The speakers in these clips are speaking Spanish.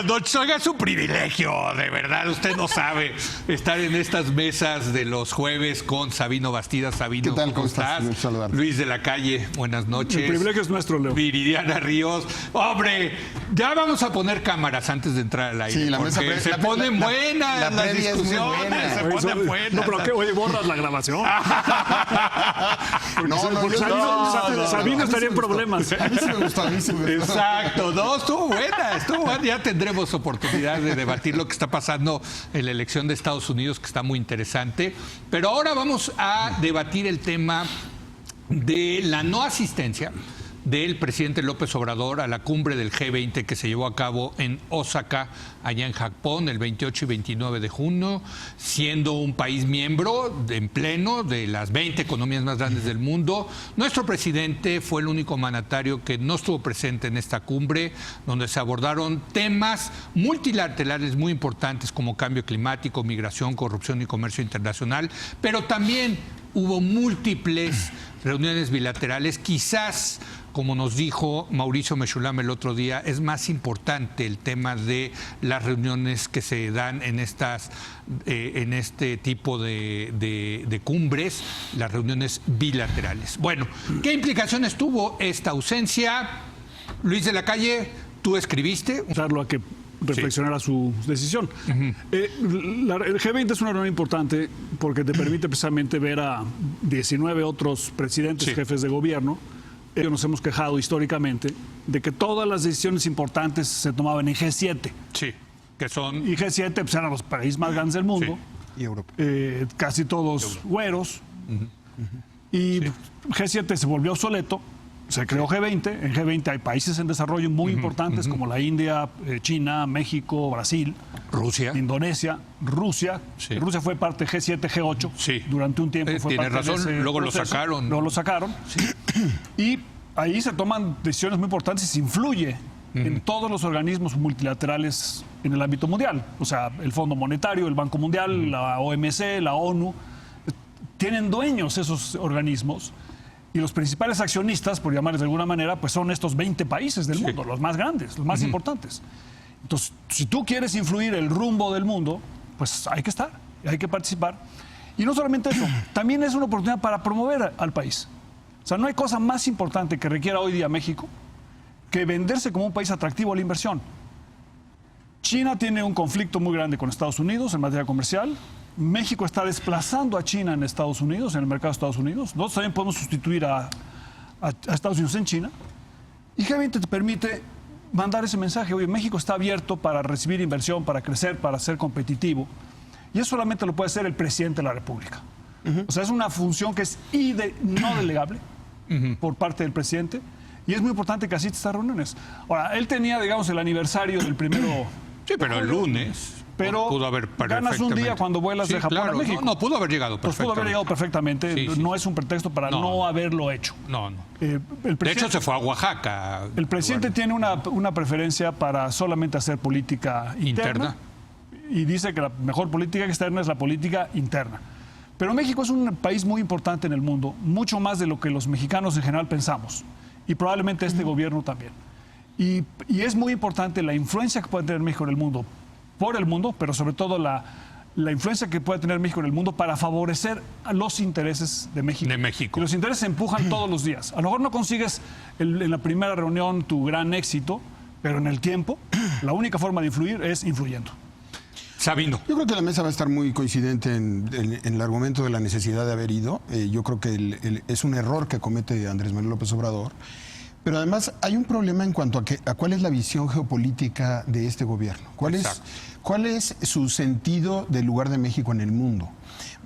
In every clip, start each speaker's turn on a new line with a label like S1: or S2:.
S1: noches. Oiga, es un privilegio, de verdad. Usted no sabe estar en estas mesas de los jueves con Sabino Bastidas. Sabino,
S2: ¿qué tal?
S1: ¿cómo estás? Luis de la Calle, buenas noches.
S3: El privilegio es nuestro, Leo.
S1: Viridiana Ríos. Hombre, ya vamos a poner cámaras antes de entrar al aire.
S2: Sí, la mesa
S1: se ponen buenas las discusiones. Se ponen buenas.
S3: No, pero ¿qué? Oye, borras la grabación. Sabino estaría en problemas.
S2: A mí sí me gustó, a mí sí me gustó.
S1: Exacto, no, estuvo buena. Ya tendremos oportunidad de debatir lo que está pasando en la elección de Estados Unidos, que está muy interesante. Pero ahora vamos a debatir el tema de la no asistencia del presidente López Obrador a la cumbre del G20 que se llevó a cabo en Osaka, allá en Japón, el 28 y 29 de junio, siendo un país miembro en pleno de las 20 economías más grandes del mundo. Nuestro presidente fue el único mandatario que no estuvo presente en esta cumbre, donde se abordaron temas multilaterales muy importantes como cambio climático, migración, corrupción y comercio internacional, pero también hubo múltiples reuniones bilaterales. Quizás, como nos dijo Mauricio Mechulam el otro día, es más importante el tema de las reuniones que se dan en este tipo de cumbres, las reuniones bilaterales. Bueno, ¿qué implicaciones tuvo esta ausencia? Luis de la Calle, tú escribiste.
S3: Darlo a que reflexionara su decisión. El G20 es una reunión importante porque te permite precisamente ver a 19 otros presidentes, jefes de gobierno. Nos hemos quejado históricamente de que todas las decisiones importantes se tomaban en G7.
S1: Sí, que son...
S3: Y G7 pues, eran los países más grandes del mundo.
S2: Sí. Y Europa.
S3: Casi todos güeros. Y G7 se volvió obsoleto. Se creó G20. En G20 hay países en desarrollo muy importantes como la India, China, México, Brasil,
S1: Rusia,
S3: Indonesia, Rusia.
S1: Sí.
S3: Rusia fue parte G7, G8.
S1: Sí.
S3: Durante un tiempo fue
S1: Tienes
S3: parte
S1: razón,
S3: de ese
S1: luego
S3: proceso.
S1: lo
S3: Lo sacaron.
S1: Sí.
S3: Y ahí se toman decisiones muy importantes y se influye en todos los organismos multilaterales en el ámbito mundial. O sea, el Fondo Monetario, el Banco Mundial, la OMC, la ONU. Tienen dueños esos organismos. Y los principales accionistas, por llamarles de alguna manera, pues son estos 20 países del mundo, los más grandes, los más importantes. Entonces, si tú quieres influir el rumbo del mundo, pues hay que estar, hay que participar. Y no solamente eso, también es una oportunidad para promover al país. O sea, no hay cosa más importante que requiera hoy día México que venderse como un país atractivo a la inversión. China tiene un conflicto muy grande con Estados Unidos en materia comercial. México está desplazando a China en Estados Unidos, en el mercado de Estados Unidos. Nosotros también podemos sustituir a Estados Unidos en China. Y G20 te permite mandar ese mensaje. Oye, México está abierto para recibir inversión, para crecer, para ser competitivo. Y eso solamente lo puede hacer el presidente de la República. O sea, es una función que es no delegable por parte del presidente. Y es muy importante que asista a estas reuniones. Ahora, él tenía, digamos, el aniversario del primero...
S1: Sí, pero el lunes...
S3: Pero
S1: pudo haber
S3: ganas un día cuando vuelas de Japón a México.
S1: No, pudo haber llegado
S3: perfectamente. Pues pudo haber llegado perfectamente.
S1: Sí.
S3: No es un pretexto para no haberlo hecho.
S1: No. De hecho, se fue a Oaxaca.
S3: El presidente tiene una preferencia para solamente hacer política interna. Y dice que la mejor política externa es la política interna. Pero México es un país muy importante en el mundo, mucho más de lo que los mexicanos en general pensamos. Y probablemente este gobierno también. Y es muy importante la influencia que puede tener México en el mundo, por el mundo, pero sobre todo la influencia que puede tener México en el mundo para favorecer a los intereses de México. Y los intereses se empujan todos los días. A lo mejor no consigues en la primera reunión tu gran éxito, pero en el tiempo, la única forma de influir es influyendo.
S1: Sabino.
S2: Yo creo que la mesa va a estar muy coincidente en el argumento de la necesidad de haber ido. Yo creo que es un error que comete Andrés Manuel López Obrador. Pero además hay un problema en cuanto a cuál es la visión geopolítica de este gobierno. ¿Cuál es su sentido del lugar de México en el mundo?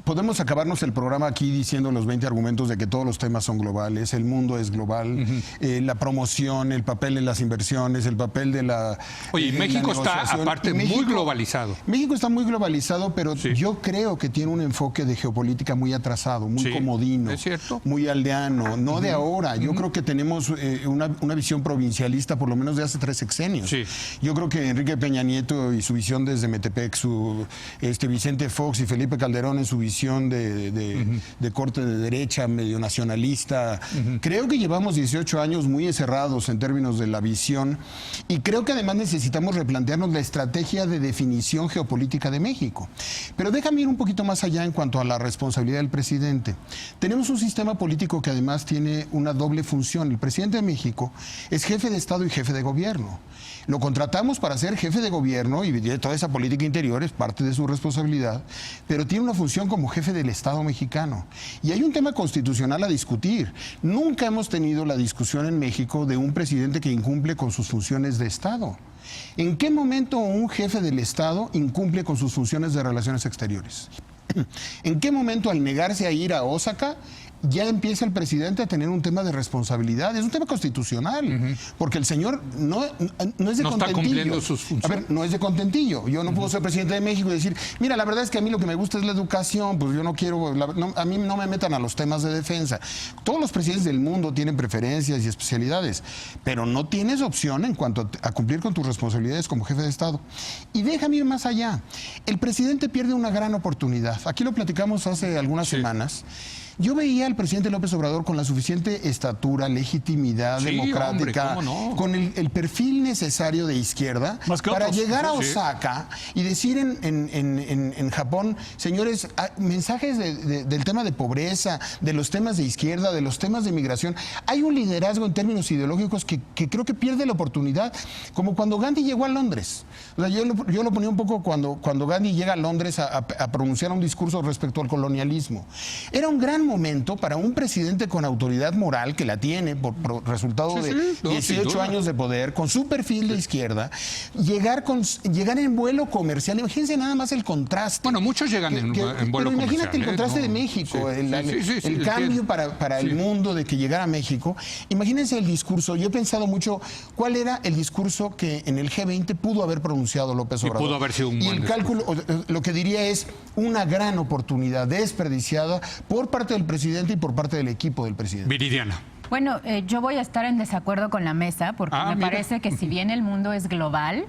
S2: Podemos acabarnos el programa aquí diciendo los 20 argumentos de que todos los temas son globales, el mundo es global, la promoción, el papel en las inversiones, el papel de la
S1: Oye, México está aparte muy globalizado.
S2: México está muy globalizado, pero yo creo que tiene un enfoque de geopolítica muy atrasado, muy comodino,
S1: ¿es cierto?
S2: Muy aldeano, no de ahora. Yo creo que tenemos una visión provincialista por lo menos de hace 3 sexenios. Yo creo que Enrique Peña Nieto y su visión visión desde Metepec, Vicente Fox y Felipe Calderón en su visión de corte de derecha, medio nacionalista. Creo que llevamos 18 años muy encerrados en términos de la visión y creo que además necesitamos replantearnos la estrategia de definición geopolítica de México. Pero déjame ir un poquito más allá en cuanto a la responsabilidad del presidente. Tenemos un sistema político que además tiene una doble función. El presidente de México es jefe de Estado y jefe de gobierno. Lo contratamos para ser jefe de gobierno y toda esa política interior es parte de su responsabilidad, pero tiene una función como jefe del Estado mexicano. Y hay un tema constitucional a discutir. Nunca hemos tenido la discusión en México de un presidente que incumple con sus funciones de Estado. ¿En qué momento un jefe del Estado incumple con sus funciones de relaciones exteriores? ¿En qué momento al negarse a ir a Osaka ya empieza el presidente a tener un tema de responsabilidad? Es un tema constitucional, porque el señor no es de contentillo.
S1: Está cumpliendo sus funciones.
S2: A ver, no es de contentillo. Yo no puedo ser presidente de México y decir, mira, la verdad es que a mí lo que me gusta es la educación, pues yo no quiero, a mí no me metan a los temas de defensa. Todos los presidentes del mundo tienen preferencias y especialidades, pero no tienes opción en cuanto a cumplir con tus responsabilidades como jefe de Estado. Y déjame ir más allá. El presidente pierde una gran oportunidad. Aquí lo platicamos hace algunas semanas. Yo veía al presidente López Obrador con la suficiente estatura, legitimidad democrática,
S1: hombre, ¿cómo no?
S2: con el perfil necesario de izquierda para llegar a Osaka y decir en Japón, señores, mensajes del tema de pobreza, de los temas de izquierda, de los temas de migración. Hay un liderazgo en términos ideológicos que creo que pierde la oportunidad, como cuando Gandhi llegó a Londres. O sea, yo lo ponía un poco cuando Gandhi llega a Londres a pronunciar un discurso respecto al colonialismo. Era un gran momento para un presidente con autoridad moral, que la tiene por resultado de 18 años de poder, con su perfil de izquierda, llegar en vuelo comercial. Imagínense nada más el contraste.
S1: Bueno, muchos llegan en vuelo comercial.
S2: Pero imagínate el contraste de México, el cambio para el mundo de que llegara a México. Imagínense el discurso. Yo he pensado mucho cuál era el discurso que en el G20 pudo haber pronunciado López Obrador.
S1: Y pudo haber sido un buen
S2: cálculo, lo que diría es una gran oportunidad desperdiciada por parte del presidente y por parte del equipo del presidente.
S1: Viridiana.
S4: Bueno, yo voy a estar en desacuerdo con la mesa porque me parece que si bien el mundo es global,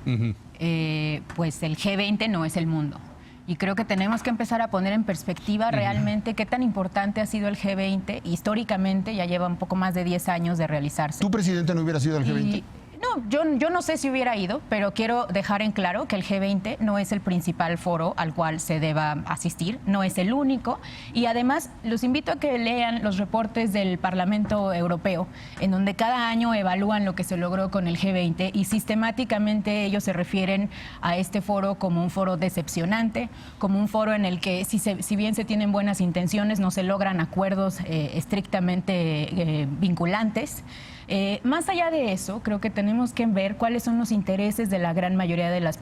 S4: pues el G20 no es el mundo. Y creo que tenemos que empezar a poner en perspectiva realmente qué tan importante ha sido el G20. Históricamente ya lleva un poco más de 10 años de realizarse.
S2: ¿Tu presidente no hubiera sido el G20?
S4: No, yo no sé si hubiera ido, pero quiero dejar en claro que el G20 no es el principal foro al cual se deba asistir, no es el único. Y además los invito a que lean los reportes del Parlamento Europeo, en donde cada año evalúan lo que se logró con el G20 y sistemáticamente ellos se refieren a este foro como un foro decepcionante, como un foro en el que si bien se tienen buenas intenciones, no se logran acuerdos estrictamente vinculantes. Más allá de eso, creo que tenemos que ver cuáles son los intereses de la gran mayoría de los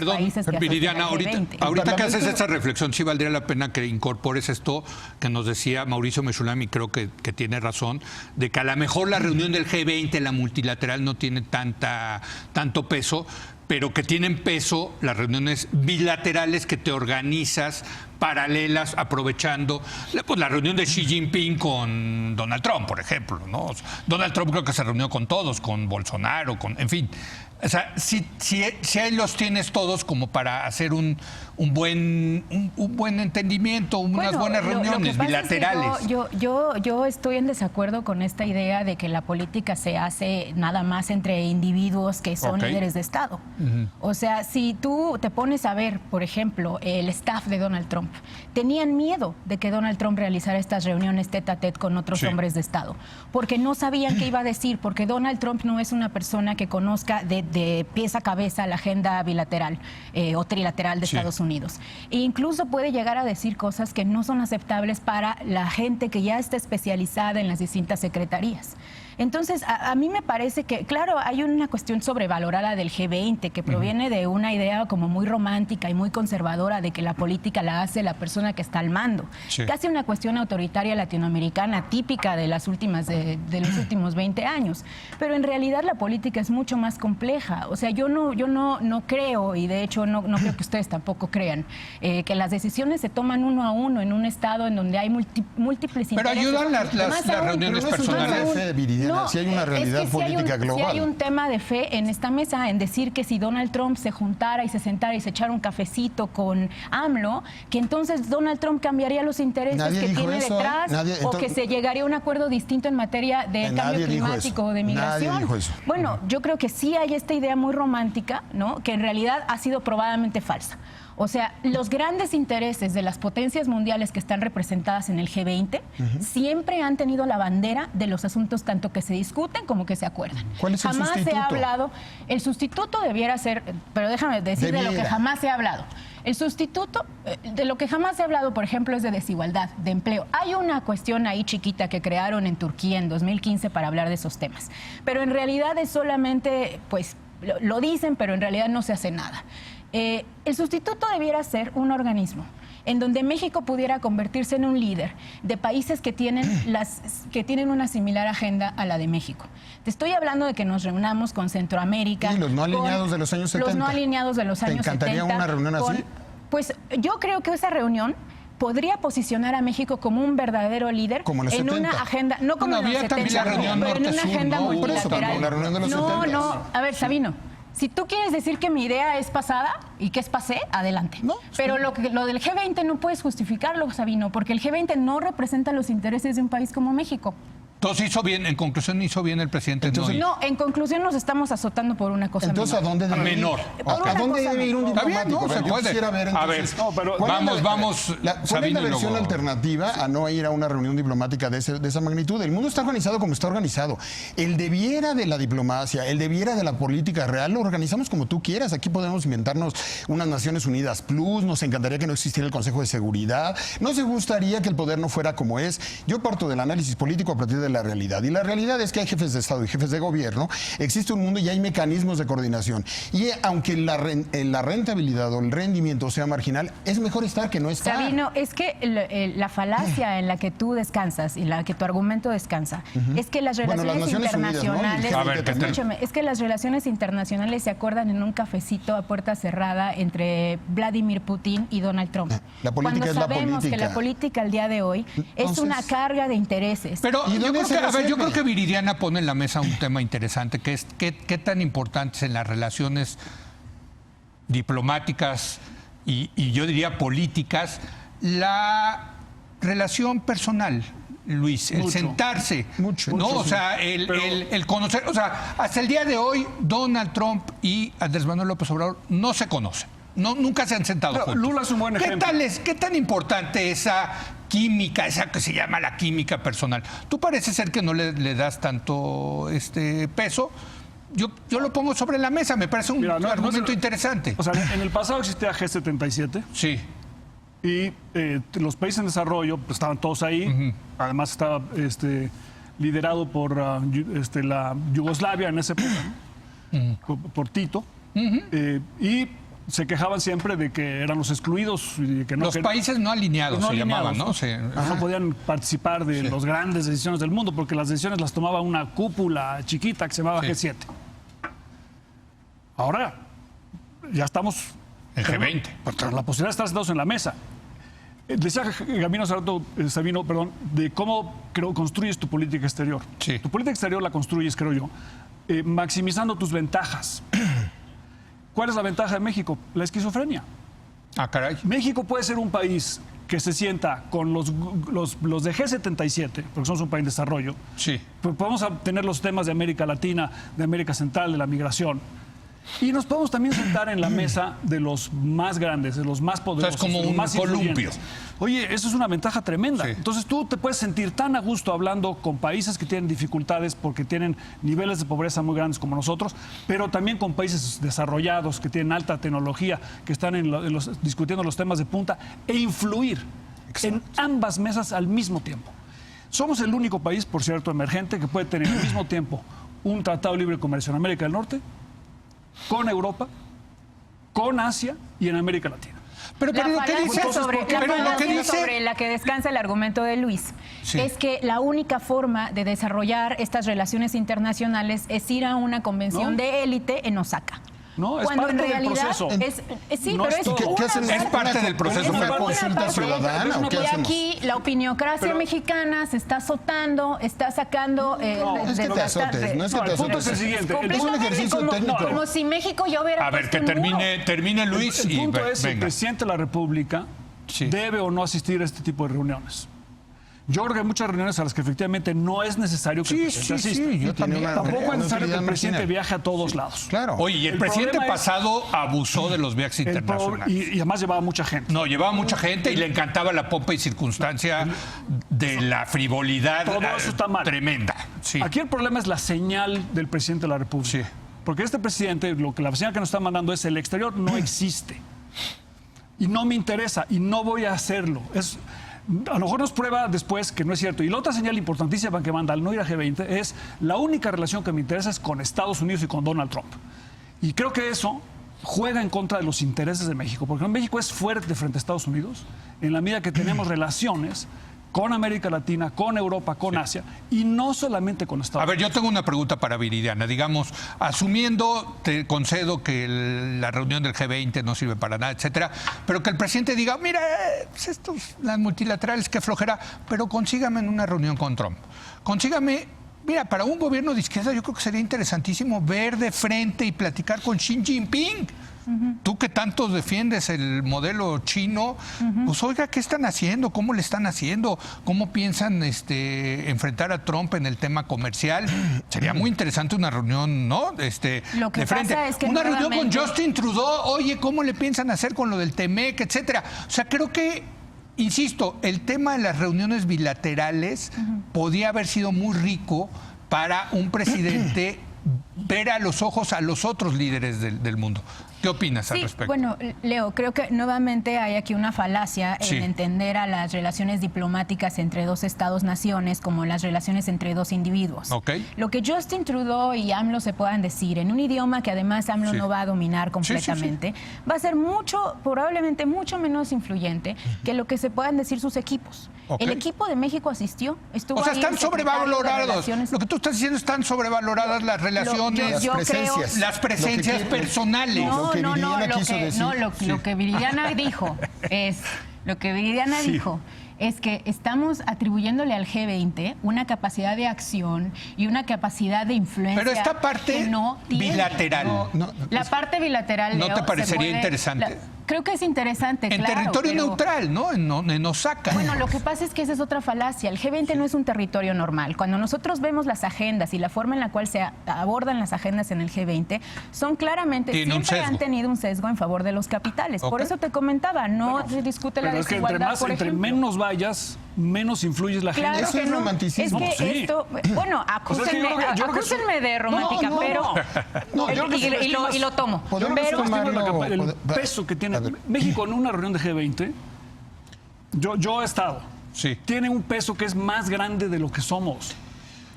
S4: países que
S1: Viridiana,
S4: asocian al G20.
S1: ahorita que haces esta reflexión, sí valdría la pena que incorpores esto que nos decía Mauricio Meschulami, creo que tiene razón, de que a lo mejor la reunión del G20, la multilateral, no tiene tanto peso, pero que tienen peso las reuniones bilaterales que te organizas paralelas, aprovechando pues, la reunión de Xi Jinping con Donald Trump, por ejemplo, ¿no? Donald Trump creo que se reunió con todos, con Bolsonaro, en fin. O sea, si ahí los tienes todos como para hacer un buen entendimiento, unas buenas reuniones bilaterales.
S4: Es que yo estoy en desacuerdo con esta idea de que la política se hace nada más entre individuos que son líderes de Estado. O sea, si tú te pones a ver, por ejemplo, el staff de Donald Trump, tenían miedo de que Donald Trump realizara estas reuniones tete a tete con otros hombres de Estado, porque no sabían qué iba a decir, porque Donald Trump no es una persona que conozca de pies a cabeza la agenda bilateral o trilateral de Estados Unidos. E incluso puede llegar a decir cosas que no son aceptables para la gente que ya está especializada en las distintas secretarías. Entonces, a mí me parece que, claro, hay una cuestión sobrevalorada del G20 que proviene de una idea como muy romántica y muy conservadora de que la política la hace la persona que está al mando. Casi una cuestión autoritaria latinoamericana típica de los últimos 20 años. Pero en realidad la política es mucho más compleja. O sea, yo no creo, y de hecho no creo que ustedes tampoco crean, que las decisiones se toman uno a uno en un estado en donde hay múltiples intereses.
S1: Pero ayudan las reuniones personales.
S2: Adriana, si hay una realidad
S4: es que
S2: política global.
S4: Si hay un tema de fe en esta mesa, en decir que si Donald Trump se juntara y se sentara y se echara un cafecito con AMLO, que entonces Donald Trump cambiaría los intereses que tiene detrás, o que se llegaría a un acuerdo distinto en materia de cambio climático o de migración.
S2: Nadie dijo eso.
S4: Bueno, yo creo que sí hay esta idea muy romántica, ¿no? Que en realidad ha sido probadamente falsa. O sea, los grandes intereses de las potencias mundiales que están representadas en el G20 siempre han tenido la bandera de los asuntos tanto que se discuten como que se acuerdan.
S2: ¿Cuál es el
S4: jamás
S2: sustituto?
S4: se ha hablado, el sustituto debiera ser, pero déjame decir de lo que jamás se ha hablado. El sustituto, de lo que jamás se ha hablado, por ejemplo, es de desigualdad, de empleo. Hay una cuestión ahí chiquita que crearon en Turquía en 2015 para hablar de esos temas. Pero en realidad es solamente, pues, lo dicen, pero en realidad no se hace nada. El sustituto debiera ser un organismo en donde México pudiera convertirse en un líder de países que tienen una similar agenda a la de México. Te estoy hablando de que nos reunamos con Centroamérica.
S2: Y los no alineados de los años 70.
S4: Los no alineados de los años 70.
S2: ¿Te encantaría una reunión así?
S4: Pues yo creo que esa reunión podría posicionar a México como un verdadero líder
S2: en
S4: una agenda, no como en los 70, pero en una agenda multilateral.
S2: La reunión de los 70.
S4: A ver, Sabino, si tú quieres decir que mi idea es pasada y que es pasé, adelante. No, pero lo del G20 no puedes justificarlo, Sabino, porque el G20 no representa los intereses de un país como México.
S1: Entonces hizo bien, en conclusión hizo bien el presidente.
S2: Entonces,
S4: no, en conclusión nos estamos azotando por una cosa
S2: entonces,
S4: menor.
S2: ¿a dónde debe ir? ¿A dónde debe ir un diplomático?
S1: Está bien, no,
S2: yo quisiera ver entonces,
S1: vamos,
S2: ¿cuál es la versión alternativa a no ir a una reunión diplomática de esa magnitud? El mundo está organizado como está organizado. El debiera de la diplomacia, el debiera de la política real, lo organizamos como tú quieras. Aquí podemos inventarnos unas Naciones Unidas Plus, nos encantaría que no existiera el Consejo de Seguridad, nos gustaría que el poder no fuera como es. Yo parto del análisis político a partir de la realidad. Y la realidad es que hay jefes de Estado y jefes de gobierno, existe un mundo y hay mecanismos de coordinación. Y aunque la rentabilidad o el rendimiento sea marginal, es mejor estar que no estar.
S4: Sabino, es que la falacia en la que tú descansas y la que tu argumento descansa es que las relaciones internacionales, escúchame, es que las relaciones internacionales se acuerdan en un cafecito a puerta cerrada entre Vladimir Putin y Donald Trump.
S2: La política
S4: Cuando
S2: es la
S4: sabemos
S2: política.
S4: que la política al día de hoy es una carga de intereses.
S1: Pero yo creo que Viridiana pone en la mesa un tema interesante, que es qué tan importantes en las relaciones diplomáticas y yo diría políticas, la relación personal, Luis, el sentarse, ¿no? O sea, el conocer, o sea, hasta el día de hoy Donald Trump y Andrés Manuel López Obrador no se conocen. No, nunca se han sentado juntos.
S3: Lula es un buen ejemplo.
S1: ¿Qué tan importante esa química, esa que se llama la química personal? Tú parece ser que no le das tanto peso. Yo lo pongo sobre la mesa, me parece un argumento interesante.
S3: O sea, en el pasado existía G77.
S1: Sí.
S3: Y los países en desarrollo pues, estaban todos ahí. Además estaba liderado por la Yugoslavia en esa época, por Tito. Y se quejaban siempre de que eran los excluidos. Y de que
S1: los países no alineados se llamaban, ¿no?
S3: No podían participar de las grandes decisiones del mundo porque las decisiones las tomaba una cúpula chiquita que se llamaba G7. Ahora ya estamos
S1: en G20.
S3: La posibilidad de estar sentados en la mesa. Decía Sabino, de cómo construyes tu política exterior.
S1: Sí.
S3: Tu política exterior la construyes, creo yo, maximizando tus ventajas. ¿Cuál es la ventaja de México? La esquizofrenia.
S1: Ah, caray.
S3: México puede ser un país que se sienta con los de G77, porque somos un país en desarrollo.
S1: Sí.
S3: Pues podemos tener los temas de América Latina, de América Central, de la migración. Y nos podemos también sentar en la mesa de los más grandes, de los más poderosos,
S1: es como
S3: de los
S1: un
S3: más
S1: columpio.
S3: influyentes. Oye, eso es una ventaja tremenda.
S1: Sí.
S3: Entonces tú te puedes sentir tan a gusto hablando con países que tienen dificultades porque tienen niveles de pobreza muy grandes como nosotros, pero también con países desarrollados que tienen alta tecnología, que están discutiendo los temas de punta e influir en ambas mesas al mismo tiempo. Somos el único país, por cierto, emergente que puede tener al mismo tiempo un tratado de libre comercio en América del Norte, con Europa, con Asia y en América Latina.
S1: Pero lo que dice
S4: sobre la que descansa el argumento de Luis es que la única forma de desarrollar estas relaciones internacionales es ir a una convención de élite en Osaka.
S3: ¿no? Es
S4: Cuando
S3: parte
S4: en realidad
S3: del proceso.
S4: sí,
S3: No
S4: pero
S3: es
S4: es
S3: todo.
S2: ¿Qué hacen?
S1: Es parte del proceso.
S2: ¿Una consulta
S4: parte.
S2: ciudadana o qué
S4: Y
S2: hacemos?
S4: aquí la opiniocracia mexicana se está azotando, está sacando...
S2: No es que te azotes, no es que te
S3: el punto es el
S2: azotes.
S3: siguiente.
S2: Es un ejercicio técnico.
S4: Como si México ya hubiera
S1: A ver, que
S4: puesto un muro.
S1: termine Luis
S3: El
S1: y
S3: punto es, el
S1: venga.
S3: presidente de la República
S1: Sí.
S3: debe o no asistir a este tipo de reuniones. Yo creo que hay muchas reuniones a las que efectivamente no es necesario que el presidente asista.
S2: yo también.
S3: Tampoco es necesario que el presidente
S2: marginal.
S3: viaje a todos lados.
S2: Claro.
S1: Oye, y el
S3: El
S1: presidente
S3: problema es-
S1: pasado abusó de los viajes
S3: El
S1: internacionales.
S3: y además llevaba mucha gente.
S1: No, llevaba mucha gente y le encantaba la pompa y circunstancia de la frivolidad
S3: Todo eso está mal.
S1: tremenda. Sí.
S3: Aquí el problema es la señal del presidente de la República.
S1: Sí.
S3: Porque este presidente, la señal que nos está mandando es el exterior no existe. Y no me interesa y no voy a hacerlo. A lo mejor nos prueba después que no es cierto. Y la otra señal importantísima que manda al no ir a G20 es la única relación que me interesa es con Estados Unidos y con Donald Trump. Y creo que eso juega en contra de los intereses de México. Porque México es fuerte frente a Estados Unidos en la medida que tenemos relaciones con América Latina, con Europa, con Asia, y no solamente con Estados
S1: A ver,
S3: Unidos.
S1: yo tengo una pregunta para Viridiana. Digamos, asumiendo, te concedo que la reunión del G20 no sirve para nada, etcétera, pero que el presidente diga, mira, pues las multilaterales, qué flojera, pero consígame en una reunión con Trump. Consígame, mira, para un gobierno de izquierda yo creo que sería interesantísimo ver de frente y platicar con Xi Jinping. Tú que tanto defiendes el modelo chino, pues oiga, ¿qué están haciendo? ¿Cómo le están haciendo? ¿Cómo piensan enfrentar a Trump en el tema comercial? Sería muy interesante una reunión, ¿no?
S4: Lo que
S1: de frente.
S4: pasa es que
S1: una reunión con
S4: nuevamente-
S1: Justin Trudeau, oye, ¿cómo le piensan hacer con lo del TEMEC, etcétera? O sea, creo que, insisto, el tema de las reuniones bilaterales podía haber sido muy rico para un presidente ver a los ojos a los otros líderes del mundo. ¿Qué opinas al
S4: Sí,
S1: respecto?
S4: bueno, Leo, creo que nuevamente hay aquí una falacia
S1: Sí.
S4: en entender a las relaciones diplomáticas entre dos estados-naciones como las relaciones entre dos individuos.
S1: Ok.
S4: Lo que Justin Trudeau y AMLO se puedan decir en un idioma que además AMLO
S1: Sí.
S4: no va a dominar completamente, va a ser probablemente mucho menos influyente que lo que se puedan decir sus equipos.
S1: Ok.
S4: El equipo de México asistió, estuvo
S1: O sea,
S4: ahí
S1: están
S4: el secretario de
S1: sobrevalorados.
S4: Relaciones-
S1: Lo que tú estás diciendo, están sobrevaloradas las relaciones,
S4: yo creo-
S2: presencias.
S1: las presencias
S2: Lo que-
S1: personales.
S2: Lo que Viridiana quiso decir.
S4: Lo que Viridiana dijo es que estamos atribuyéndole al G20 una capacidad de acción y una capacidad de influencia.
S1: Pero esta parte
S4: que no tiene.
S1: bilateral.
S4: La parte bilateral.
S1: ¿No
S4: Leo,
S1: te
S4: se
S1: parecería
S4: puede-
S1: interesante?
S4: Creo que es interesante.
S1: En
S4: claro,
S1: territorio
S4: pero-
S1: neutral, ¿no? En Osaka.
S4: Bueno, lo que pasa es que esa es otra falacia. El G20 no es un territorio normal. Cuando nosotros vemos las agendas y la forma en la cual se abordan las agendas en el G20, son claramente,
S1: Tiene un
S4: siempre han
S1: sesgo.
S4: tenido un sesgo en favor de los capitales. Por
S1: Ok.
S4: eso te comentaba, no se discute la
S3: Pero es que
S4: desigualdad, por
S3: entre
S4: ejemplo.
S3: menos vayas, menos influyes la
S4: Claro
S3: agenda.
S2: Eso
S4: que
S2: es
S4: no.
S2: romanticismo.
S4: Es que
S3: Sí.
S4: esto, bueno,
S3: O sea, es que yo creo que-
S4: acúsenme de romántica,
S3: No, no,
S4: pero
S3: no. No, yo creo que
S4: y lo tomo.
S2: Podemos
S4: Pero
S2: tomarlo-
S3: el peso que tiene
S2: A ver.
S3: México en una reunión de G20, yo he estado.
S1: Sí.
S3: Tiene un peso que es más grande de lo que somos.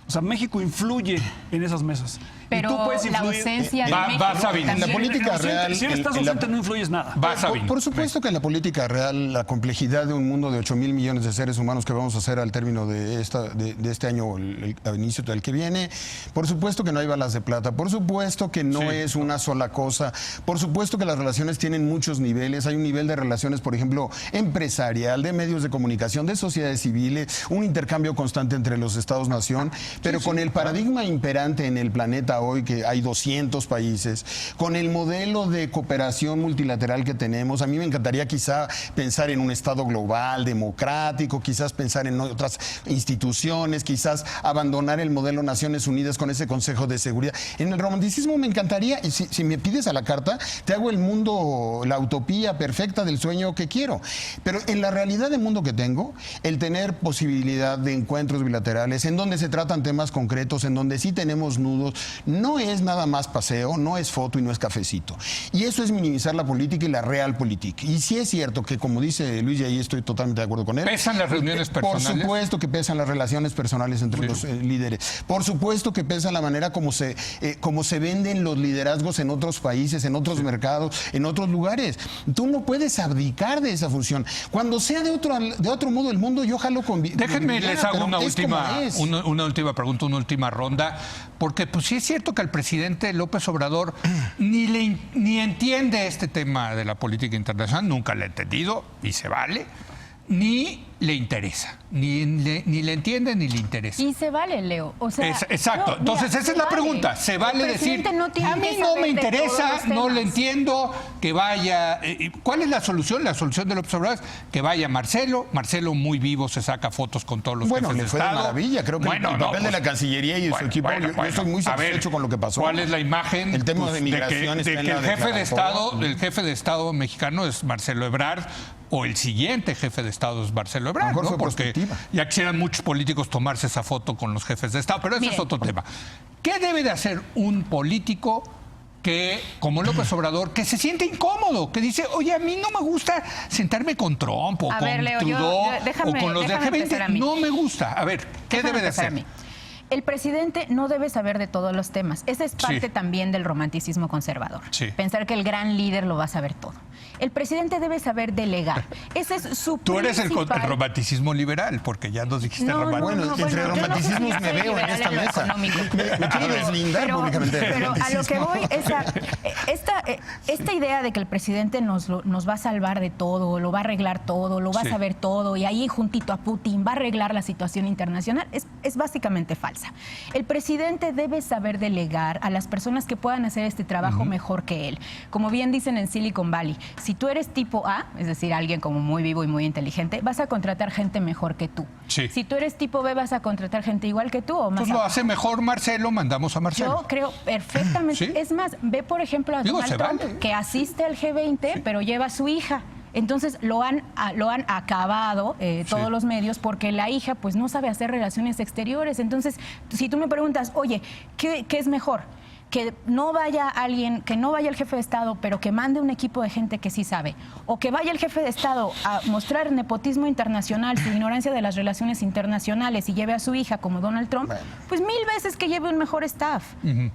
S3: O sea, México influye en esas mesas.
S4: pero
S3: y tú puedes
S4: la
S3: influir.
S4: ausencia de
S1: Va-
S4: México
S1: vas a venir.
S2: En la
S4: también-
S2: política real.
S3: Si estás
S2: en la-
S3: ausente, no influyes nada.
S1: Va, Sabino.
S2: Por supuesto que en la política real, la complejidad de un mundo de 8,000 millones de seres humanos que vamos a hacer al término de este año o al inicio del que viene, por supuesto que no hay balas de plata, por supuesto que no
S1: Sí.
S2: es una sola cosa, por supuesto que las relaciones tienen muchos niveles, hay un nivel de relaciones, por ejemplo, empresarial, de medios de comunicación, de sociedades civiles, un intercambio constante entre los estados-nación, pero con el paradigma imperante en el planeta hoy, que hay 200 países, con el modelo de cooperación multilateral que tenemos, a mí me encantaría quizá pensar en un Estado global, democrático, quizás pensar en otras instituciones, quizás abandonar el modelo Naciones Unidas con ese Consejo de Seguridad. En el romanticismo me encantaría, y si me pides a la carta, te hago el mundo, la utopía perfecta del sueño que quiero. Pero en la realidad del mundo que tengo, el tener posibilidad de encuentros bilaterales, en donde se tratan temas concretos, en donde sí tenemos nudos, no es nada más paseo, no es foto y no es cafecito. Y eso es minimizar la política y la realpolitik. Y sí es cierto que, como dice Luis, y ahí estoy totalmente de acuerdo con él.
S1: ¿Pesan las reuniones personales?
S2: Por supuesto que pesan las relaciones personales entre los líderes. Por supuesto que pesa la manera como se venden los liderazgos en otros países, en otros mercados, en otros lugares. Tú no puedes abdicar de esa función. Cuando sea de otro modo el mundo, yo jalo con...
S1: Déjenme, les hago
S2: pero
S1: una
S2: es
S1: última,
S2: como es.
S1: una última pregunta, una última ronda, porque pues sí es cierto que el presidente López Obrador ni entiende este tema de la política internacional, nunca lo ha entendido y se vale, ni le interesa, ni le entiende ni le interesa.
S4: Y se vale, Leo. O sea,
S1: exacto. Entonces, esa es la pregunta. Se vale decir, a mí no me interesa, no le entiendo, que vaya. ¿Cuál es la solución? La solución de López Obrador es que vaya Marcelo. Marcelo muy vivo se saca fotos con todos los jefes de
S2: le fue
S1: Estado.
S2: de maravilla. Creo que el papel de la Cancillería y de su equipo, yo estoy muy satisfecho con lo que pasó.
S1: ¿Cuál es la imagen?
S2: El tema de migración
S1: de que el jefe de Estado mexicano es Marcelo Ebrard, o el siguiente jefe de Estado es Marcelo Ebrard, ¿no? Porque ya quisieran muchos políticos tomarse esa foto con los jefes de Estado, pero ese es otro tema. ¿Qué debe de hacer un político que, como López Obrador, que se siente incómodo, que dice, oye, a mí no me gusta sentarme con Trump o con Trudeau o con los del G20? No me gusta. A ver, ¿qué debe de hacer?
S4: El presidente no debe saber de todos los temas. Esa es parte también del romanticismo conservador. Pensar que el gran líder lo va a saber todo. El presidente debe saber delegar. Ese es su
S1: Tú eres el romanticismo liberal, porque ya nos dijiste romanticismo.
S2: Bueno, entre romanticismos me veo en esta mesa. Me quiero deslindar públicamente.
S4: Pero a lo que voy es esta idea de que el presidente nos va a salvar de todo, lo va a arreglar todo, lo va a saber todo, y ahí juntito a Putin va a arreglar la situación internacional, es básicamente falsa. El presidente debe saber delegar a las personas que puedan hacer este trabajo mejor que él. Como bien dicen en Silicon Valley, si tú eres tipo A, es decir, alguien como muy vivo y muy inteligente, vas a contratar gente mejor que tú. Si tú eres tipo B, vas a contratar gente igual que tú o más.
S1: Pues lo hace mejor Marcelo, mandamos a Marcelo.
S4: Yo creo perfectamente. Es más, ve por ejemplo a Donald Trump, que asiste al G20, pero lleva a su hija. Entonces lo han acabado todos los medios porque la hija pues no sabe hacer relaciones exteriores. Entonces, si tú me preguntas, oye, ¿qué es mejor? Que no vaya alguien, que no vaya el jefe de Estado, pero que mande un equipo de gente que sí sabe, o que vaya el jefe de Estado a mostrar nepotismo internacional, su ignorancia de las relaciones internacionales y lleve a su hija como Donald Trump, pues 1000 veces que lleve un mejor staff.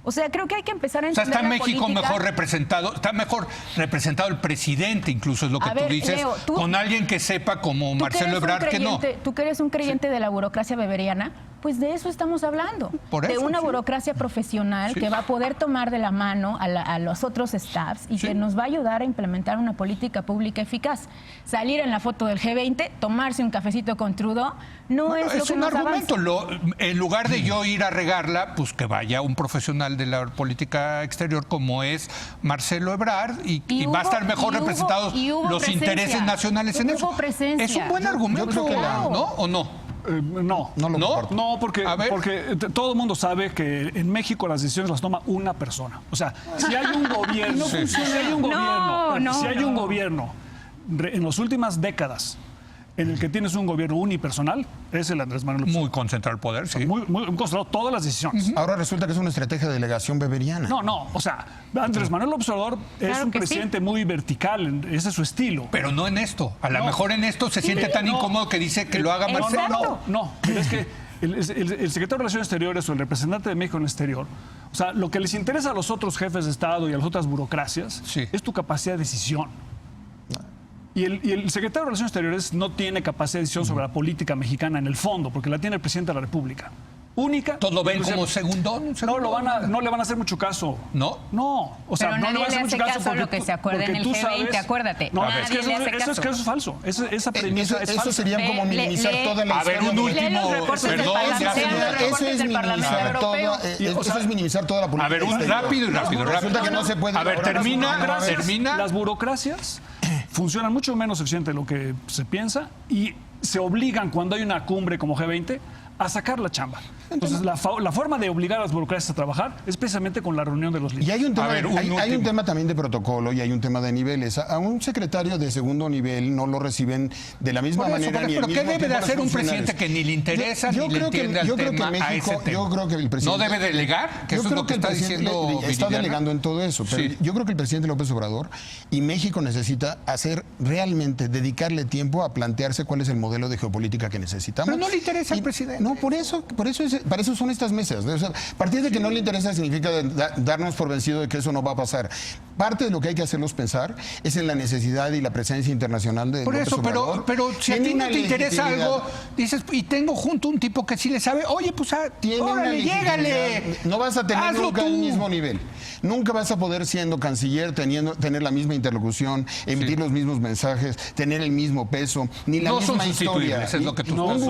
S4: O sea, creo que hay que empezar a entender.
S1: O sea, está México mejor representado, está mejor representado el presidente, incluso es lo que tú dices, Leo, con alguien que sepa como Marcelo Ebrard que no.
S4: Tú que eres un creyente de la burocracia beberiana, pues de eso estamos hablando, de una burocracia profesional que va a poder tomar de la mano a los otros staffs y que nos va a ayudar a implementar una política pública eficaz. Salir en la foto del G20, tomarse un cafecito con Trudeau, no es lo que
S1: un
S4: nos
S1: argumento. En lugar de yo ir a regarla, pues que vaya un profesional de la política exterior como es Marcelo Ebrard y va a estar mejor representados los intereses nacionales en eso. Es un buen argumento, ¿no? ¿O no?
S3: No, porque todo el mundo sabe que en México las decisiones las toma una persona. O sea, si hay un gobierno, si hay un gobierno en las últimas décadas en el que tienes un gobierno unipersonal, es el Andrés Manuel López Obrador.
S1: Muy concentrado el poder, sí.
S3: Muy concentrado todas las decisiones.
S2: Ahora resulta que es una estrategia de delegación beberiana.
S3: No, o sea, Andrés Manuel López Obrador es un presidente muy vertical, ese es su estilo.
S1: Pero no en esto. A lo mejor en esto se siente tan incómodo que dice que lo haga Marcelo.
S3: No, pero es que el secretario de Relaciones Exteriores o el representante de México en el exterior, o sea, lo que les interesa a los otros jefes de Estado y a las otras burocracias es tu capacidad de decisión. Y el secretario de Relaciones Exteriores no tiene capacidad de decisión sobre la política mexicana en el fondo, porque la tiene el presidente de la República. Única.
S1: ¿Todos lo ven como segundón?
S3: No le van a hacer mucho caso.
S1: ¿No?
S3: No. O sea,
S4: pero
S3: no le van a hacer mucho caso
S4: porque lo que se acuerda en el G20, acuérdate.
S3: No, es que eso es falso. Esa premisa es falsa.
S2: Eso sería como minimizar toda la historia.
S1: A ver, un último.
S2: Eso es minimizar toda la política.
S1: A ver, rápido.
S2: Resulta que no se puede.
S1: A ver, termina.
S3: Las burocracias funcionan mucho menos eficiente de lo que se piensa y se obligan cuando hay una cumbre como G20 a sacar la chamba. Entonces, la forma de obligar a las burocracias a trabajar es precisamente con la reunión de los líderes.
S2: Y hay un tema, hay un tema también de protocolo y hay un tema de niveles. A un secretario de segundo nivel no lo reciben de la misma manera.
S1: ¿Pero qué debe de hacer un presidente que ni le interesa ni le entiende al tema a ese tema?
S2: Yo creo que el presidente...
S1: ¿No debe delegar? Que eso es lo que está diciendo
S2: está delegando en todo eso. Pero yo creo que el presidente López Obrador y México necesita dedicarle tiempo a plantearse cuál es el modelo de geopolítica que necesitamos.
S1: Pero no le interesa al presidente.
S2: No, para eso son estas mesas. O sea, a partir de que no le interesa significa darnos por vencido de que eso no va a pasar. parte de lo que hay que hacerlos pensar es en la necesidad y la presencia internacional de
S1: Por
S2: López
S1: eso,
S2: Obrador.
S1: pero si a
S2: Tiene
S1: ti no
S2: una
S1: te interesa
S2: legitimidad.
S1: algo, dices, y tengo junto un tipo que sí le sabe, oye, pues
S2: Tiene una
S1: órale,
S2: legitimidad.
S1: llégale.
S2: No vas a tener
S1: Hazlo
S2: nunca
S1: tú.
S2: el mismo nivel. Nunca vas a poder, siendo canciller, tener la misma interlocución, emitir los mismos mensajes, tener el mismo peso, ni la
S1: No son
S2: misma historia.
S1: sustituibles, es lo que tú
S2: un
S1: estás.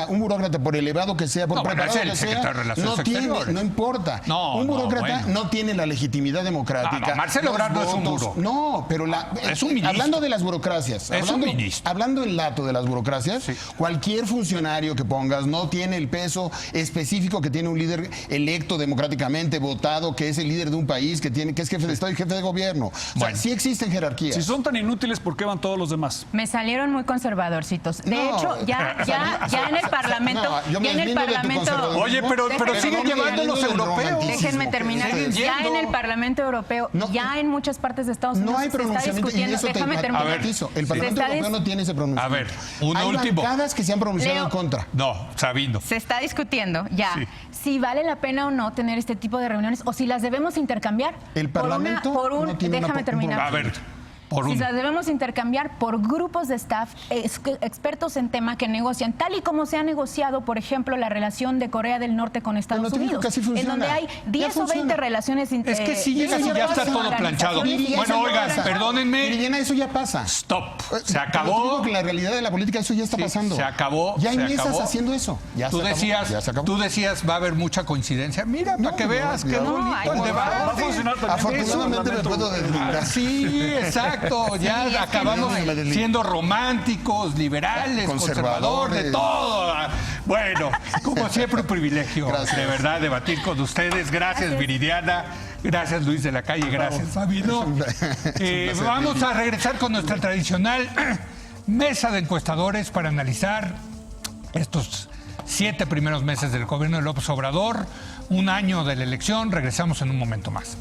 S2: burócrata, por elevado que sea, por
S1: No, bueno,
S2: preparado
S1: es el
S2: que sea,
S1: secretario de Relaciones
S2: no tiene,
S1: Exteriores.
S2: no importa.
S1: No,
S2: un burócrata
S1: bueno.
S2: no tiene la legitimidad democrática.
S1: No, Marcelo
S2: los
S1: Ebrard no es un
S2: votos.
S1: buró.
S2: No, pero
S1: es un ministro.
S2: hablando de las burocracias,
S1: Es un ministro.
S2: hablando en lato de las burocracias,
S1: Sí.
S2: cualquier funcionario que pongas no tiene el peso específico que tiene un líder electo democráticamente, votado, que es el líder de un país, que es jefe de Estado y jefe de gobierno. O sea,
S1: Bueno.
S2: sí existen jerarquías.
S3: Si son tan inútiles, ¿por qué van todos los demás?
S4: Me salieron muy conservadorcitos. De
S2: No.
S4: hecho, ya en el Parlamento,
S2: No, yo me
S4: ya en el
S2: deslindo de tu
S4: Parlamento.
S2: conservadurismo.
S1: Oye, pero
S4: Déjenme
S1: siguen
S2: no me
S1: llevando los
S2: deslindo del
S1: europeos.
S2: romanticismo.
S4: Déjenme terminar.
S1: Siguen
S4: Ya
S1: yendo.
S4: en el Parlamento Europeo,
S2: No.
S4: ya en muchas partes de Estados Unidos
S2: No hay
S4: se está
S2: pronunciamiento y
S4: discutiendo.
S2: eso te
S4: Déjame terminar.
S2: garantizo. El
S1: Sí.
S2: Parlamento
S4: Se está
S2: Europeo no tiene ese pronunciamiento.
S1: A ver, uno
S2: hay
S1: último.
S2: bancadas que se han pronunciado
S4: Leo.
S2: en contra.
S1: No, Sabino.
S4: Se está discutiendo ya
S1: Sí.
S4: si vale la pena o no tener este tipo de reuniones o si las debemos intercambiar.
S2: El Parlamento no tiene una
S4: déjame terminar.
S1: A ver, por
S4: Si
S1: uno.
S4: las debemos intercambiar por grupos de staff expertos en tema que negocian, tal y como se ha negociado, por ejemplo, la relación de Corea del Norte con Estados
S2: Pero no te digo
S4: Unidos,
S2: que así
S4: en
S2: funciona.
S4: donde hay
S2: Ya
S4: 10 o 20
S2: funciona.
S4: relaciones
S1: Es que si llegas y ya está todo planchado. Bueno, oigan, perdónenme.
S2: Viridiana, eso ya pasa.
S1: Stop. Se
S2: Pero te
S1: acabó.
S2: digo que en la realidad de la política eso ya está
S1: Sí,
S2: pasando.
S1: se acabó.
S2: Ya hay
S1: se
S2: mesas
S1: acabó.
S2: haciendo eso. Ya
S1: Tú
S2: se acabó,
S1: decías,
S2: ya se acabó.
S1: tú decías, va a haber mucha coincidencia. Mira,
S2: No,
S1: para que
S2: no,
S1: veas
S2: no,
S1: qué
S2: no,
S1: bonito
S4: ay,
S1: el
S4: por
S1: debate.
S3: Va a funcionar también.
S2: Afortunadamente me
S3: eso,
S2: puedo deslindar.
S1: Sí, exacto. Ya
S4: Sí, es que
S1: acabamos
S2: no, me deslindo.
S1: siendo románticos, liberales, conservadores, de todo. Bueno, como siempre, un privilegio,
S2: Gracias.
S1: de verdad, debatir con ustedes. Gracias, Viridiana. Gracias, Luis de la Calle. Gracias, Sabino.
S2: placer,
S1: Vamos a regresar con nuestra tradicional mesa de encuestadores para analizar estos 7 primeros meses del gobierno de López Obrador, un año de la elección. Regresamos en un momento más.